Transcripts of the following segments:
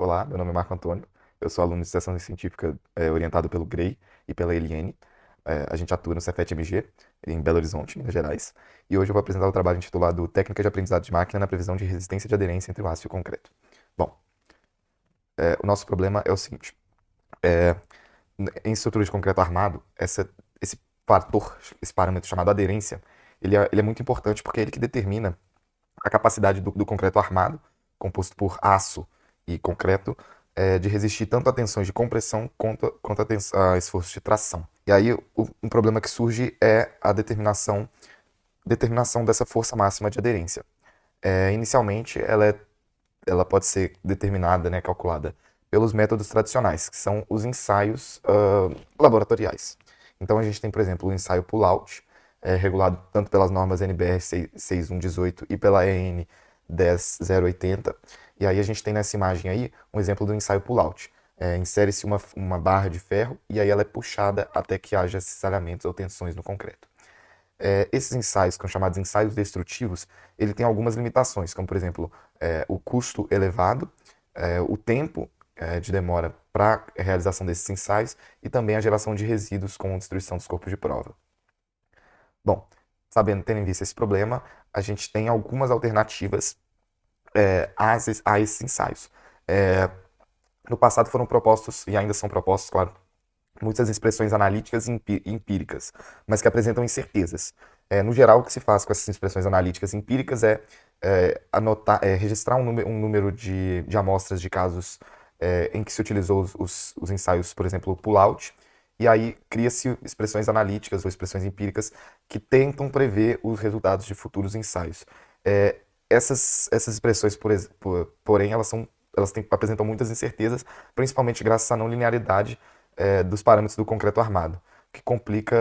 Olá, meu nome é Marco Antônio, eu sou aluno de Iniciação Científica orientado pelo GREI e pela Eliane. A gente atua no Cefet-MG, em Belo Horizonte, Minas Gerais, e hoje eu vou apresentar o trabalho intitulado Técnica de Aprendizado de Máquina na Previsão de Resistência de Aderência entre o Aço e o Concreto. Bom, o nosso problema é o seguinte, é, em estrutura de concreto armado, esse fator, esse parâmetro chamado aderência, ele é muito importante porque é ele que determina a capacidade do concreto armado, composto por aço e concreto, de resistir tanto a tensões de compressão quanto a esforços de tração. E aí, um problema que surge é a determinação dessa força máxima de aderência. Inicialmente, ela pode ser determinada, né, calculada pelos métodos tradicionais, que são os ensaios laboratoriais. Então, a gente tem, por exemplo, o ensaio pull-out, regulado tanto pelas normas NBR 6118 e pela EN 10080. E aí a gente tem nessa imagem aí um exemplo do ensaio pull-out. Insere-se uma barra de ferro e aí ela é puxada até que haja cisalhamentos ou tensões no concreto. Esses ensaios, que são chamados ensaios destrutivos, ele tem algumas limitações, como por exemplo, o custo elevado, o tempo de demora para a realização desses ensaios e também a geração de resíduos com destruição dos corpos de prova. Bom, tendo em vista esse problema, a gente tem algumas alternativas a esses ensaios. É, no passado foram propostos, e ainda são propostos, claro, muitas expressões analíticas e empíricas, mas que apresentam incertezas. No geral, o que se faz com essas expressões analíticas e empíricas registrar um número de amostras de casos em que se utilizou os ensaios, por exemplo, o pull-out, e aí cria-se expressões analíticas ou expressões empíricas que tentam prever os resultados de futuros ensaios. É, essas expressões, porém, apresentam muitas incertezas, principalmente graças à não linearidade dos parâmetros do concreto armado, que complica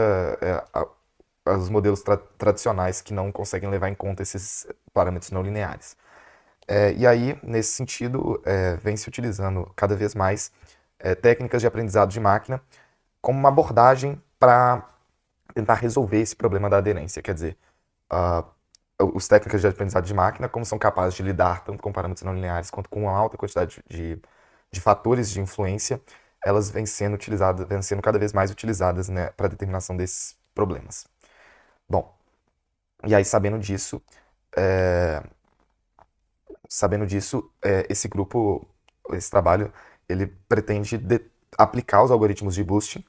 os modelos tradicionais que não conseguem levar em conta esses parâmetros não lineares. E aí, nesse sentido, vem se utilizando cada vez mais técnicas de aprendizado de máquina como uma abordagem para tentar resolver esse problema da aderência. Quer dizer, uh, os técnicas de aprendizado de máquina, como são capazes de lidar tanto com parâmetros não lineares quanto com uma alta quantidade de fatores de influência, elas vêm sendo cada vez mais utilizadas, né, para a determinação desses problemas. Bom, e aí é, esse grupo, esse trabalho, ele pretende aplicar os algoritmos de boosting,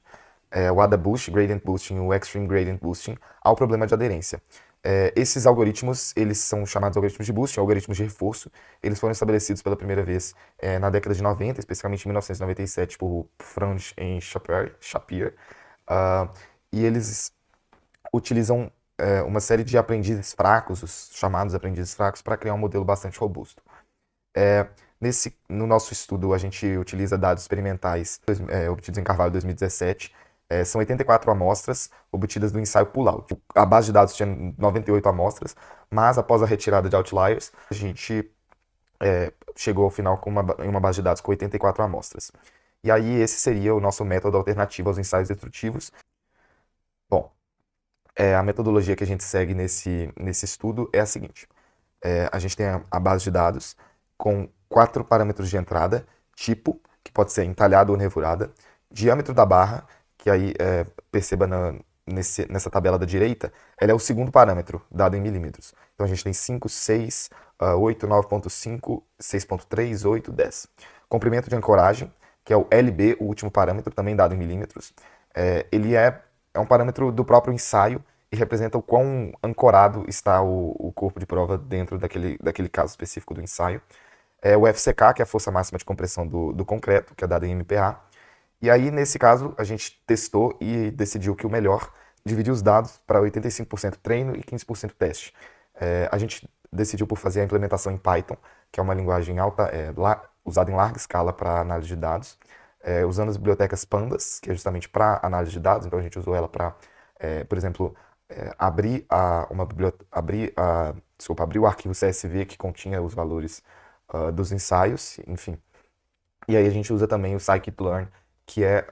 o ADA Boost, Gradient Boosting e o Extreme Gradient Boosting, ao problema de aderência. Esses algoritmos, eles são chamados algoritmos de boosting, algoritmos de reforço. Eles foram estabelecidos pela primeira vez na década de 90, especificamente em 1997, por Franz e Shapiro. Ah, e eles utilizam uma série de aprendizes fracos, os chamados aprendizes fracos, para criar um modelo bastante robusto. No nosso estudo, a gente utiliza dados experimentais obtidos em Carvalho 2017. São 84 amostras obtidas do ensaio pull-out. A base de dados tinha 98 amostras, mas após a retirada de outliers, a gente chegou ao final em uma base de dados com 84 amostras. E aí esse seria o nosso método alternativo aos ensaios destrutivos. Bom, a metodologia que a gente segue nesse estudo é a seguinte. A gente tem a base de dados com 4 parâmetros de entrada: tipo, que pode ser entalhada ou nervurada; diâmetro da barra, que aí perceba nessa tabela da direita, ela é o segundo parâmetro, dado em milímetros. Então a gente tem 5, 6, 8, 9.5, 6.3, 8, 10. Comprimento de ancoragem, que é o LB, o último parâmetro, também dado em milímetros. Ele é um parâmetro do próprio ensaio e representa o quão ancorado está o corpo de prova dentro daquele caso específico do ensaio. O FCK, que é a força máxima de compressão do concreto, que é dada em MPa. E aí, nesse caso, a gente testou e decidiu que o melhor dividir os dados para 85% treino e 15% teste. A gente decidiu por fazer a implementação em Python, que é uma linguagem usada em larga escala para análise de dados, usando as bibliotecas Pandas, que é justamente para análise de dados. Então a gente usou ela para, por exemplo, abrir o arquivo CSV que continha os valores dos ensaios, enfim. E aí a gente usa também o scikit-learn, que é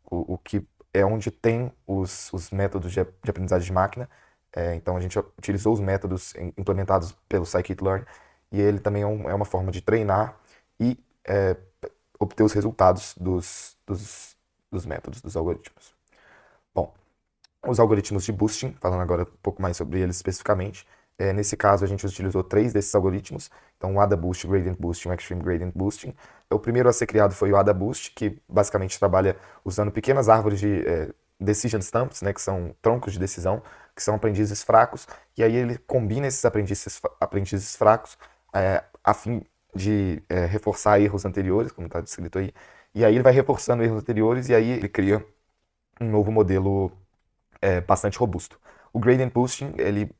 o que é onde tem os métodos de aprendizagem de máquina. Então a gente utilizou os métodos implementados pelo scikit-learn, e ele também é uma forma de treinar e obter os resultados dos métodos, dos algoritmos. Bom, os algoritmos de boosting, falando agora um pouco mais sobre eles especificamente, nesse caso a gente utilizou 3 desses algoritmos, então o AdaBoost, Gradient Boosting e o Extreme Gradient Boosting. O primeiro a ser criado foi o AdaBoost, que basicamente trabalha usando pequenas árvores de decision stumps, né, que são troncos de decisão, que são aprendizes fracos, e aí ele combina esses aprendizes fracos a fim de reforçar erros anteriores, como está descrito aí, e aí ele vai reforçando erros anteriores, e aí ele cria um novo modelo bastante robusto. O Gradient Boosting, ele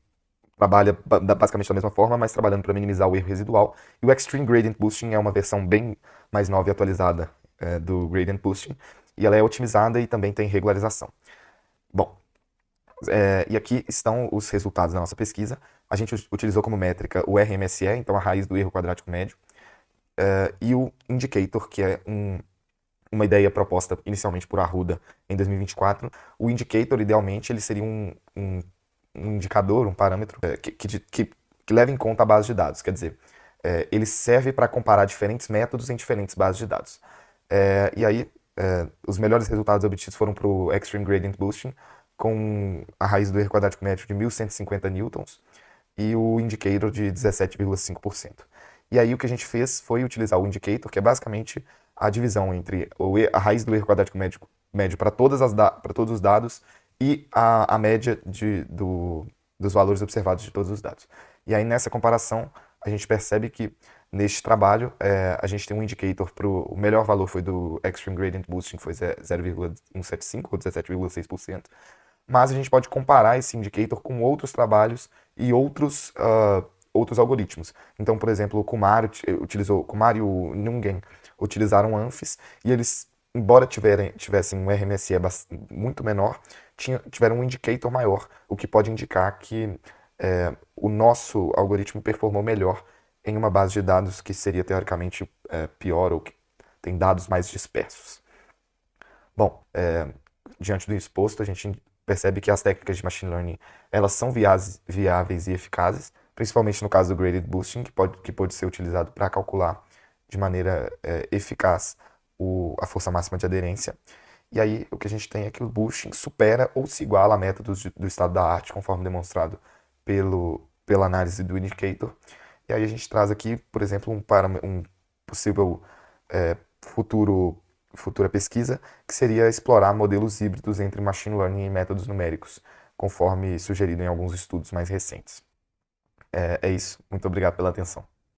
trabalha basicamente da mesma forma, mas trabalhando para minimizar o erro residual. E o Extreme Gradient Boosting é uma versão bem mais nova e atualizada do Gradient Boosting, e ela é otimizada e também tem regularização. Bom, e aqui estão os resultados da nossa pesquisa. A gente utilizou como métrica o RMSE, então a raiz do erro quadrático médio, e o Indicator, que é uma ideia proposta inicialmente por Arruda em 2024. O Indicator, idealmente, ele seria um indicador, um parâmetro que leva em conta a base de dados. Quer dizer, ele serve para comparar diferentes métodos em diferentes bases de dados. E aí, os melhores resultados obtidos foram para o Extreme Gradient Boosting, com a raiz do erro quadrático médio de 1.150 newtons e o indicator de 17,5%. E aí o que a gente fez foi utilizar o indicator, que é basicamente a divisão entre a raiz do erro quadrático médio para todos os dados e a média dos valores observados de todos os dados. E aí nessa comparação, a gente percebe que neste trabalho, a gente tem um indicator o melhor valor foi do Extreme Gradient Boosting, que foi 0,175 ou 17,6%. Mas a gente pode comparar esse indicator com outros trabalhos e outros algoritmos. Então, por exemplo, o Kumar e o Nguyen utilizaram ANFIS e eles, embora tivessem um RMSE muito menor, tiveram um indicator maior, o que pode indicar que o nosso algoritmo performou melhor em uma base de dados que seria teoricamente pior ou que tem dados mais dispersos. Bom, diante do exposto, a gente percebe que as técnicas de machine learning elas são viáveis e eficazes, principalmente no caso do gradient boosting, que pode ser utilizado para calcular de maneira eficaz a força máxima de aderência. E aí o que a gente tem é que o boosting supera ou se iguala a métodos do estado da arte, conforme demonstrado pela análise do indicator. E aí a gente traz aqui, por exemplo, um possível futura pesquisa, que seria explorar modelos híbridos entre machine learning e métodos numéricos, conforme sugerido em alguns estudos mais recentes. É isso. Muito obrigado pela atenção.